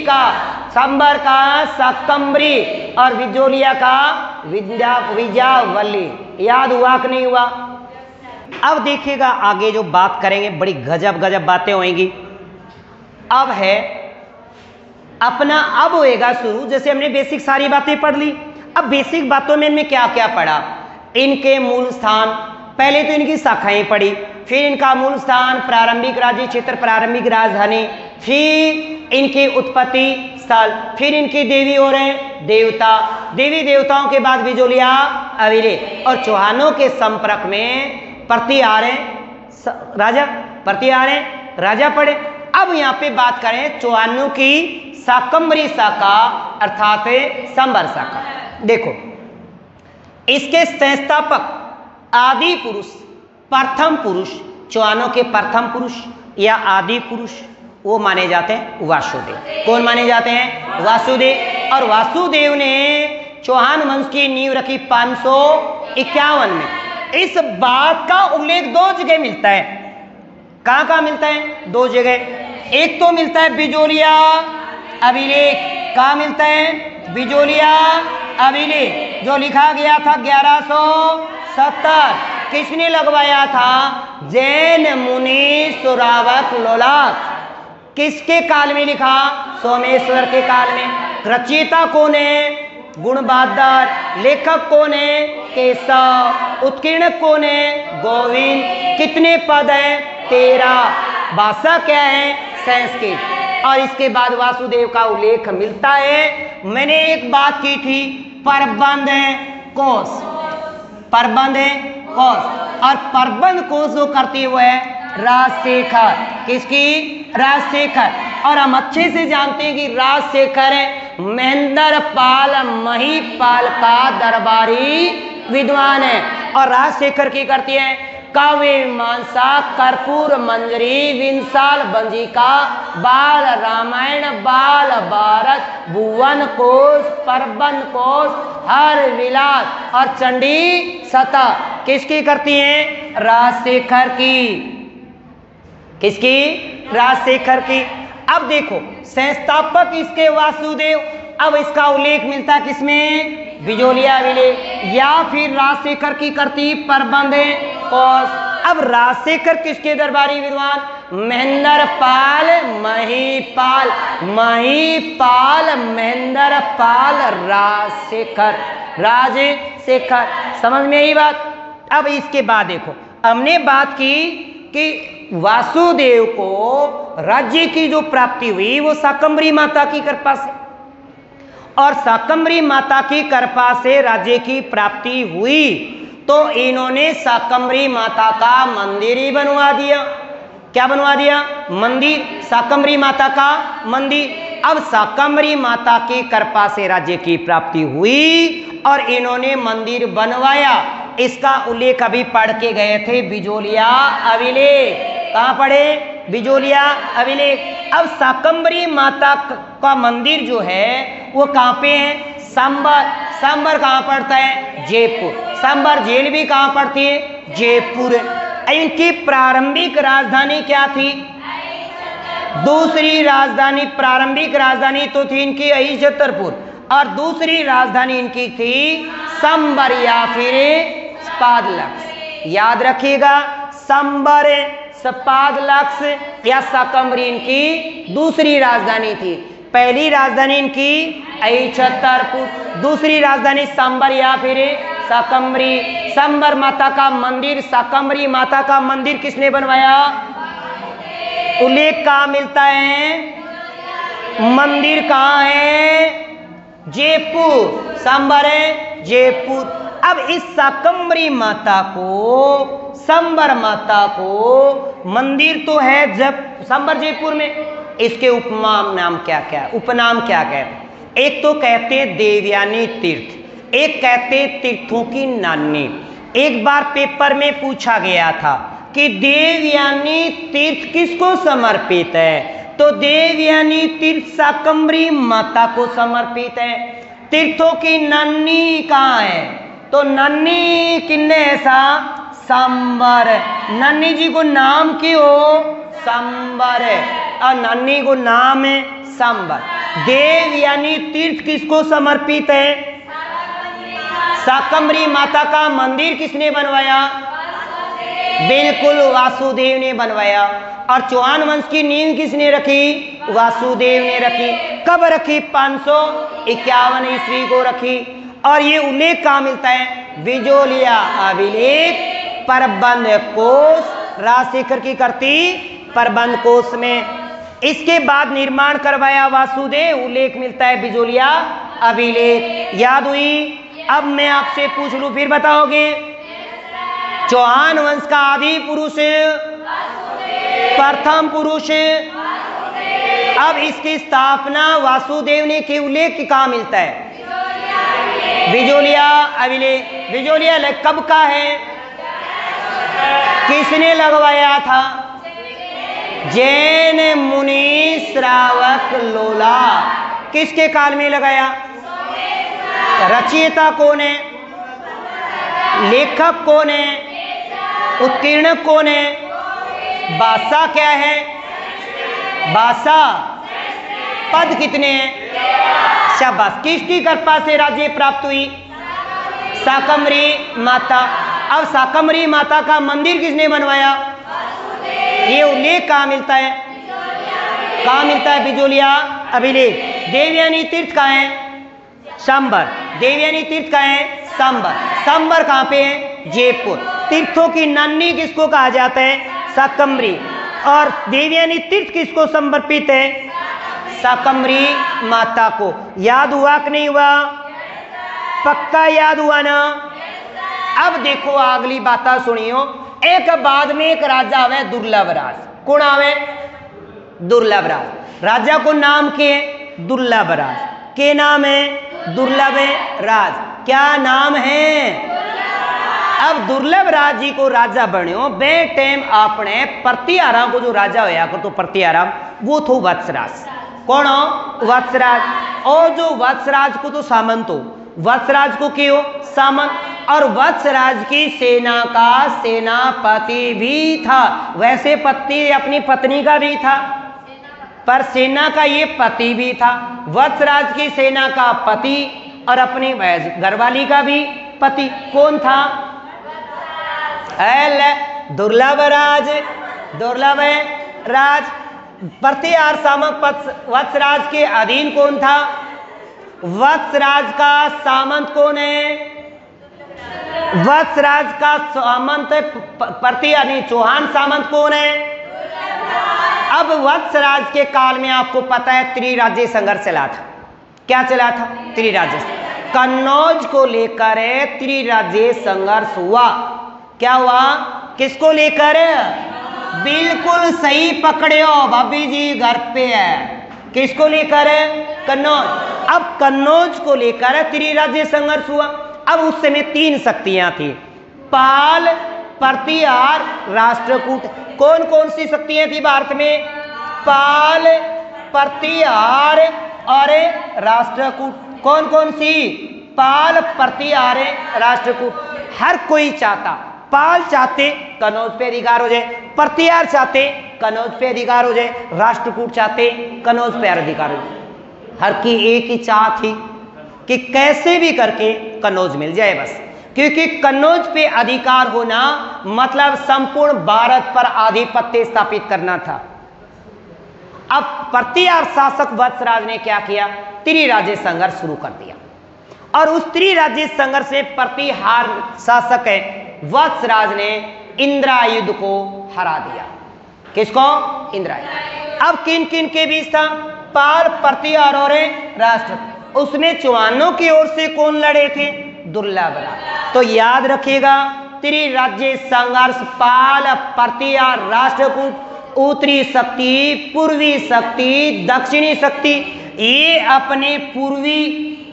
का, संबर का शाकंभरी और बिजोलिया का विजयावल्ली। याद हुआ कि नहीं हुआ? अब देखिएगा आगे जो बात करेंगे बड़ी गजब गजब बातें होंगी। अब है अपना, अब होएगा शुरू। जैसे हमने बेसिक सारी बातें पढ़ ली, अब बेसिक बातों में इनमें क्या क्या पढ़ा? इनके मूल स्थान, पहले तो इनकी शाखाएं पढ़ी, फिर इनका मूल स्थान, प्रारंभिक राज्य क्षेत्र, प्रारंभिक राजधानी, फिर इनकी उत्पत्ति स्थल, फिर इनकी देवी और देवता, देवी देवताओं के बाद बिजोलिया अविले और चौहानों के संपर्क में प्रति आ रहे राजा, प्रति आ रहे राजा पड़े। अब यहाँ पे बात करें चौहानों की शाकंभरी शाखा अर्थात संबर शाखा। देखो, इसके संस्थापक आदि पुरुष, प्रथम पुरुष, चौहानों के प्रथम पुरुष या आदि पुरुष वो माने जाते हैं वासुदेव। कौन माने जाते हैं? वासुदेव। और वासुदेव ने चौहान वंश की नींव रखी 551 में। इस बात का उल्लेख 2 जगह मिलता है। कहाँ कहाँ मिलता है? 2 जगह। एक तो मिलता है बिजोलिया अभिलेख। कहाँ मिलता है? बिजोलिया अभिलेख, जो लिखा गया था 1170। किसने लगवाया था? जैन मुनि सुरावक लोलाक। किसके काल में लिखा? सोमेश्वर के काल में। रचयिता कौन है? गुणबादर। लेखक कौन है? केशव। उत्कीर्णक कौन है? गोविंद। कितने पद हैं? 13। भाषा क्या है? संस्कृत। और इसके बाद वासुदेव का उल्लेख मिलता है। मैंने एक बात की थी, प्रबंध कोश, प्रबंध कोश। और प्रबंध कोश जो करती हुए राजशेखर। किसकी? राजशेखर। और हम अच्छे से जानते हैं कि राजशेखर महेंद्र पाल महीपाल का दरबारी विद्वान है। और राजशेखर की करती है काव्य मीमांसा, कर्पूर मंजरी, विंसाल बंजिका, बाल रामायण, बाल भारत, भुवन कोश, प्रबंध कोश, हर विलास और चंडी सता। किसकी करती हैं? राजशेखर की। किसकी? राजशेखर की। अब देखो, संस्थापक इसके वासुदेव। अब इसका उल्लेख मिलता है किसमें? बिजोलिया अभिलेख। या फिर राजशेखर की करती प्रबंध कोश। अब राजशेखर किसके दरबारी विद्वान? महेंद्र पाल महीपाल, महीपाल महेंद्र पाल राजशेखर, राजशेखर। समझ में आई बात? अब इसके बाद देखो, हमने बात की कि वासुदेव को राज्य की जो प्राप्ति हुई वो शाकंभरी माता की कृपा से, और शाकंभरी माता की कृपा से राज्य की प्राप्ति हुई। तो इन्होंने शाकंभरी माता का मंदिर ही बनवा दिया। क्या बनवा दिया? मंदिर, शाकंभरी माता का मंदिर। अब शाकंभरी माता की कृपा से राज्य की प्राप्ति हुई और इन्होंने मंदिर बनवाया। इसका उल्लेख अभी पढ़ के गए थे, बिजोलिया अभिलेख। कहाँ पढ़े? बिजोलिया अभिलेख। अब शाकंभरी माता का मंदिर जो है वो कहाँ पे है? सांबर। सांबर कहाँ पड़ता है? जयपुर। सांबर जेल भी कहाँ पड़ती है? जयपुर। इनकी प्रारंभिक राजधानी क्या थी? दूसरी राजधानी, प्रारंभिक राजधानी तो थी इनकी अहिछत्रपुर और दूसरी राजधानी इनकी थी सांबर या फिर स्पादलक्स। याद रखिएगा, सांबर, स्पादलक्स या शाकंभरी इनकी दूसरी राजधानी थी। पहली राजधानी इनकी अहिछत्रपुर, दूसरी राजधानी सांबर या फिर शाकंभरी। सांबर माता का मंदिर, शाकंभरी माता का मंदिर किसने बनवाया? उल्लेख कहाँ मिलता है? मंदिर कहाँ है? जयपुर। सांबर है जयपुर। अब इस शाकंभरी माता को, सांबर माता को मंदिर तो है जब सांबर जयपुर में, इसके उपनाम नाम क्या क्या, उपनाम क्या कहते? एक तो कहते देवयानी तीर्थ, एक कहते तीर्थों की नानी। एक बार पेपर में पूछा गया था कि देवयानी तीर्थ किसको समर्पित है, तो देवयानी तीर्थ शाकंभरी माता को समर्पित है। तीर्थों की नानी कहाँ है, तो नानी किन्ने ऐसा? सांबर। नानी जी को नाम क्यों? सांबर है और नानी को नाम है सांबर। देवयानी तीर्थ किसको समर्पित है? शाकंभरी माता का मंदिर किसने बनवाया? बिल्कुल वासुदेव ने बनवाया। और चौहान वंश की नींव किसने रखी? वासुदेव ने रखी। कब रखी? 551 ईस्वी को रखी। और ये उल्लेख कहाँ मिलता है? बिजोलिया अभिलेख प्रबंध कोश, राजशेखर की करती प्रबंध कोश में। इसके बाद निर्माण करवाया वासुदेव, उल्लेख मिलता है बिजोलिया अभिलेख। याद हुई? अब मैं आपसे पूछ लूं, फिर बताओगे? चौहान वंश का आदि पुरुष, प्रथम पुरुष। अब इसकी स्थापना वासुदेव ने की, उल्लेख कहाँ मिलता है? बिजोलिया अभिलेख। बिजोलिया कब का है? किसने लगवाया था? जैन मुनि श्रावक लोला। किसके काल में लगाया? रचयिता कौन है? लेखक कौन है? उत्कीर्णक कौन है? भाषा क्या है? भाषा पद कितने हैं? शाबाश। किसकी कृपा से राज्य प्राप्त हुई? शाकंभरी माता। अब शाकंभरी माता का मंदिर किसने बनवाया? ये उल्लेख कहाँ मिलता है? कहाँ मिलता है? बिजोलिया अभिलेख। देवयानी तीर्थ कहाँ है? सांबर। देवयानी तीर्थ कहाँ है? सांबर। सांबर कहाँ पे है? जयपुर। तीर्थों की नानी किसको कहा जाता है? शाकंभरी। और देवयानी तीर्थ किसको समर्पित है? शाकंभरी माता को। याद हुआ कि नहीं हुआ? पक्का याद हुआ ना? अब देखो अगली बात सुनियो। एक बाद में एक राजा आवे दुर्लभ राज। कौन आवे? दुर्लभ राज। राजा को नाम के दुर्लभ राज। के नाम है? दुर्लभ राज। क्या नाम है? अब दुर्लभ राज जी को राजा बन्यो बे टाइम आपने प्रतिहारा को जो राजा होया कर, तो प्रतिहारा वो थो वत्सराज। कौन हो? वत्सराज। और जो वत्सराज को तो सामंत हो, वत्सराज को क्यों सामंत? और वत्सराज की सेना का सेनापति भी था। वैसे पति अपनी पत्नी का भी था, पर सेना का ये पति भी था। वत्सराज की सेना का पति और अपनी घरवाली का भी पति। कौन था? दुर्लभ राज। दुर्लभ राज। प्रतिहार सामंत वत्सराज के अधीन कौन था? वत्सराज का सामंत कौन है? वत्सराज का सामंत प्रतिहार चौहान सामंत कौन है? अब वत्सराज के काल में आपको पता है त्रिराज्य संघर्ष चला था। क्या चला था? त्रिराज्य। कन्नौज को लेकर त्रिराज्यीय संघर्ष हुआ। क्या हुआ? किसको लेकर? बिल्कुल सही पकड़े हो भाभी जी, घर पे है। किसको लेकर? कन्नौज। अब कन्नौज को लेकर त्रिराज्यीय संघर्ष हुआ। अब उस समय 3 शक्तियां थी, पाल, प्रतिहार, राष्ट्रकूट। कौन कौन सी शक्तियां थी भारत में? पाल, प्रतिहार और राष्ट्रकूट। कौन कौन सी? पाल, प्रतिहार, राष्ट्रकूट। हर कोई चाहता, पाल चाहते कन्नौज पे अधिकार हो जाए, प्रतिहार चाहते कन्नौज पे अधिकार हो जाए, राष्ट्रकूट चाहते कन्नौज पे अधिकार हो जाए। हर की एक ही चाह थी कि कैसे भी करके कन्नौज मिल जाए बस, क्योंकि कन्नौज पे अधिकार होना मतलब संपूर्ण भारत पर आधिपत्य स्थापित करना था। अब प्रतिहार शासक वत्सराज ने क्या किया? त्रिराज्यीय संघर्ष शुरू कर दिया और उस त्रिराज्यीय संघर्ष में प्रतिहार शासक है वत्सराज ने इंद्रायुध को हरा दिया। किसको? इंद्रायुध। अब किन किन के बीच था? पाल, प्रतिहार और राष्ट्र। उसमें चौहानों की ओर से कौन लड़े थे? दुर्लभ राज। तो याद रखिएगा, त्रिराज्यीय संघर्ष, पाल, प्रतिहार, राष्ट्रकूट, उत्तरी शक्ति, पूर्वी शक्ति, दक्षिणी शक्ति। ये अपने पूर्वी,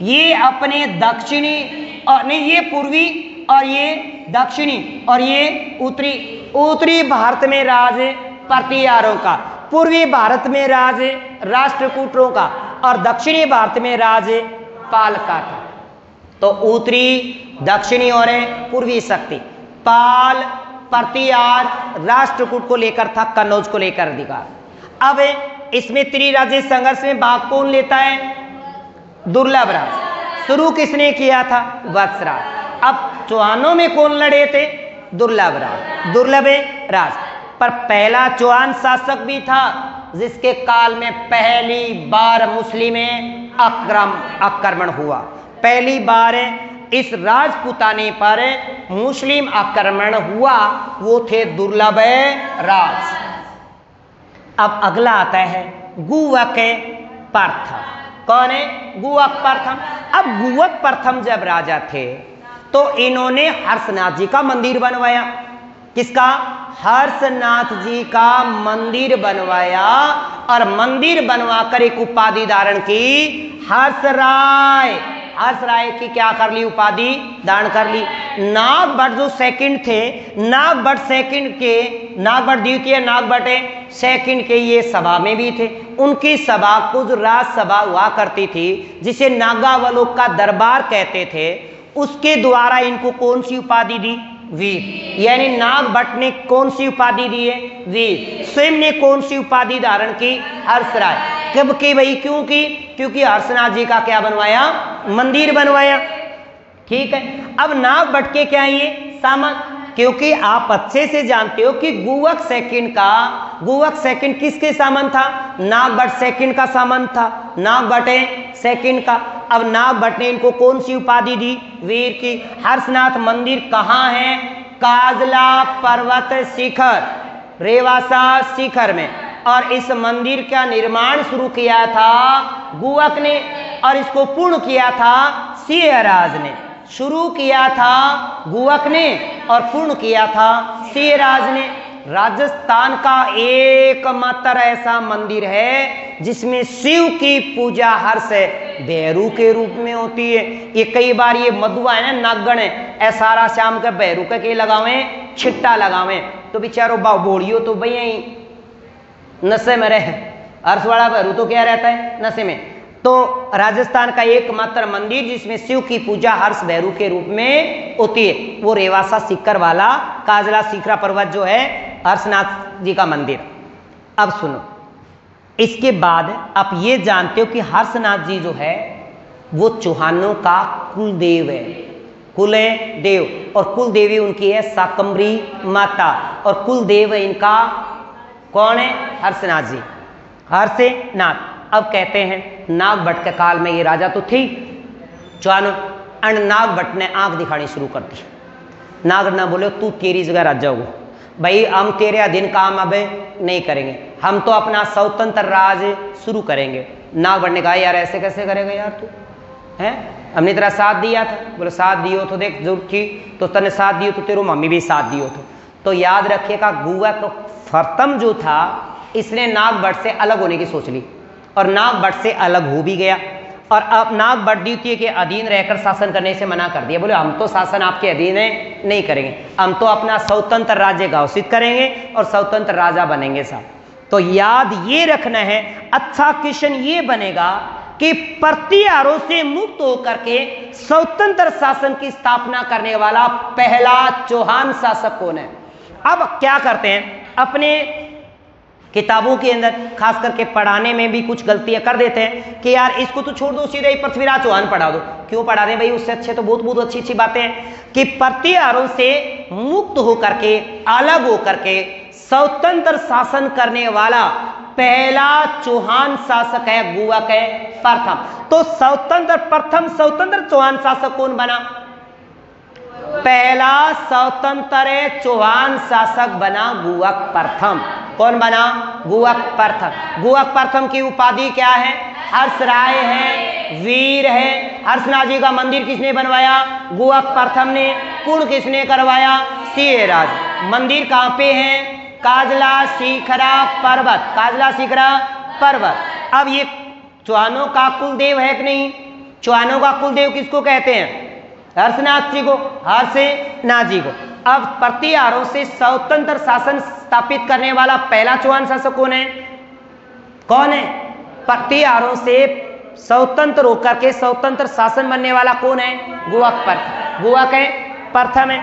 ये अपने दक्षिणी, और नहीं, ये पूर्वी और ये दक्षिणी और ये उत्तरी। उत्तरी भारत में राज प्रतिहारों का, पूर्वी भारत में राज राष्ट्रकूटों का और दक्षिणी भारत में राज पाल का था। तो उत्तरी, दक्षिणी और पूर्वी शक्ति, पाल, प्रतिहार, राष्ट्रकूट को लेकर था, कन्नौज को लेकर अधिकार। अब इसमें त्रिराज्यीय संघर्ष में भाग कौन लेता है? दुर्लभ राज। शुरू किसने किया था? वत्सराज। अब चौहानों में कौन लड़े थे? दुर्लभ राज। दुर्लभ राज पर पहला चौहान शासक भी था जिसके काल में पहली बार मुस्लिमें आक्रमण हुआ। पहली बार इस राजपुताने पर मुस्लिम आक्रमण हुआ, वो थे दुर्लभ राज। अब अगला आता है गुवक प्रथम। कौन है? गुवक प्रथम। अब गुवक प्रथम जब राजा थे तो इन्होंने हर्षनाथ जी का मंदिर बनवाया। किसका? हर्षनाथ जी का मंदिर बनवाया और मंदिर बनवाकर एक उपाधि धारण की, हर्षराय। हर्षराय की क्या कर ली? उपाधि धारण कर ली। नागभट्ट जो सेकंड थे, नागभट्ट सेकंड के, नागभट्ट द्वितीय, नागभट्ट सेकंड के ये सभा में भी थे। उनकी सभा कुछ राजसभा हुआ करती थी जिसे नागावलोक का दरबार कहते थे। उसके द्वारा इनको कौन सी उपाधि दी? वीर। यानी नागभट्ट ने कौन सी उपाधि दी है? वीर। स्वयं ने कौन सी उपाधि धारण की? हर्षराय। कब की भाई? क्यों की? क्योंकि हर्षनाथ जी का क्या बनवाया? मंदिर बनवाया। ठीक है। अब नागभट्ट के क्या ये सामान, क्योंकि आप अच्छे से जानते हो कि गुवक सेकंड किसके सामान था? नागभट्ट सेकंड का सामान था, नागभट्ट सेकंड का। अब नागभट्ट ने इनको कौन सी उपाधि दी? वीर की। हर्षनाथ मंदिर कहाँ है? काजला पर्वत शिखर, रेवासा शिखर में। और इस मंदिर का निर्माण शुरू किया था गुवक ने और इसको पूर्ण किया था सिंहराज ने। शुरू किया था गुवक ने और पूर्ण किया था सिंहराज ने। राजस्थान का एकमात्र ऐसा मंदिर है जिसमें शिव की पूजा हर्ष भैरू के रूप में होती है। ये कई बार ये मधुआ है ना, नागण है, ऐसा शाम के भैरू के लगावे, छिट्टा लगावे, तो बेचारो बोड़ियो तो भैया ही नशे में रहे। हर्ष वाला भैरू तो क्या रहता है? नशे में। तो राजस्थान का एकमात्र मंदिर जिसमें शिव की पूजा हर्ष भैरू के रूप में होती है वो रेवासा शिखर वाला काजला शिखरा पर्वत जो है हर्षनाथ जी का मंदिर। अब सुनो, इसके बाद आप ये जानते हो कि हर्षनाथ जी जो है वो चौहानों का कुलदेव है, कुल देव, और कुल देवी उनकी है शाकंभरी माता, और कुल देव इनका कौन है? हर्षनाथ जी, हर्षनाथ। अब कहते हैं नागभट्ट के काल में ये राजा तो थी चौहानों, एंड नागभट्ट ने आंख दिखानी शुरू कर दी। नागभट्ट ना बोले तू तेरी जगह राजा हो भाई, हम तेरे अधीन काम अब नहीं करेंगे, हम तो अपना स्वतंत्र राज शुरू करेंगे। नागभट्ट ने कहा यार ऐसे कैसे करेगा यार तू, हैं हमने तेरा साथ दिया था। बोले साथ दियो तो देख जरूर थी तो तने साथ दियो तो तेरो मम्मी भी साथ दियो तो याद रखिएगा गुआ को फरतम जो था इसने नागभट्ट से अलग होने की सोच ली और नागभट्ट से अलग हो भी गया और अब नागभट्ट द्वितीय के अधीन रहकर शासन करने से मना कर दिया। बोले हम तो शासन आपके अधीन है नहीं करेंगे, हम तो अपना स्वतंत्र राज्य घोषित करेंगे और स्वतंत्र राजा बनेंगे साहब। तो याद ये रखना है, अच्छा क्वेश्चन ये बनेगा कि प्रतिहारों से मुक्त होकर के स्वतंत्र शासन की स्थापना करने वाला पहला चौहान शासक कौन है। अब क्या करते हैं अपने किताबों के अंदर खास करके पढ़ाने में भी कुछ गलतियां कर देते हैं कि यार इसको तो छोड़ दो सीधे ही पृथ्वीराज चौहान पढ़ा दो। क्यों पढ़ा दें भाई, उससे अच्छे तो बहुत बहुत अच्छी अच्छी बातें हैं कि प्रतिहारों से मुक्त होकर के अलग होकर के स्वतंत्र शासन करने वाला पहला चौहान शासक है गुआ के प्रथम। तो प्रथम स्वतंत्र चौहान शासक कौन बना? पहला स्वतंत्र चौहान शासक बना गुवक प्रथम। कौन बना? गुवक प्रथम। गुवक प्रथम की उपाधि क्या है? हर्षराय है, वीर है। हर्षनाथ का मंदिर किसने बनवाया? गुवक प्रथम ने। पूर्ण किसने करवाया? सिंहराज। मंदिर कहां पे है? काजला शिखरा पर्वत। काजला शिखरा पर्वत। अब ये चौहानों का कुलदेव है कि नहीं? चौहानों का कुलदेव किसको कहते हैं? हर्षनाथ जी को, हर्षनाथ जी को। अब प्रतिहारों से स्वतंत्र शासन स्थापित करने वाला पहला चौहान शासक कौन है? कौन है? प्रतिहारों से स्वतंत्र होकर के स्वतंत्र शासन बनने वाला कौन है? गुवक प्रथम। गुवक है प्रथम है।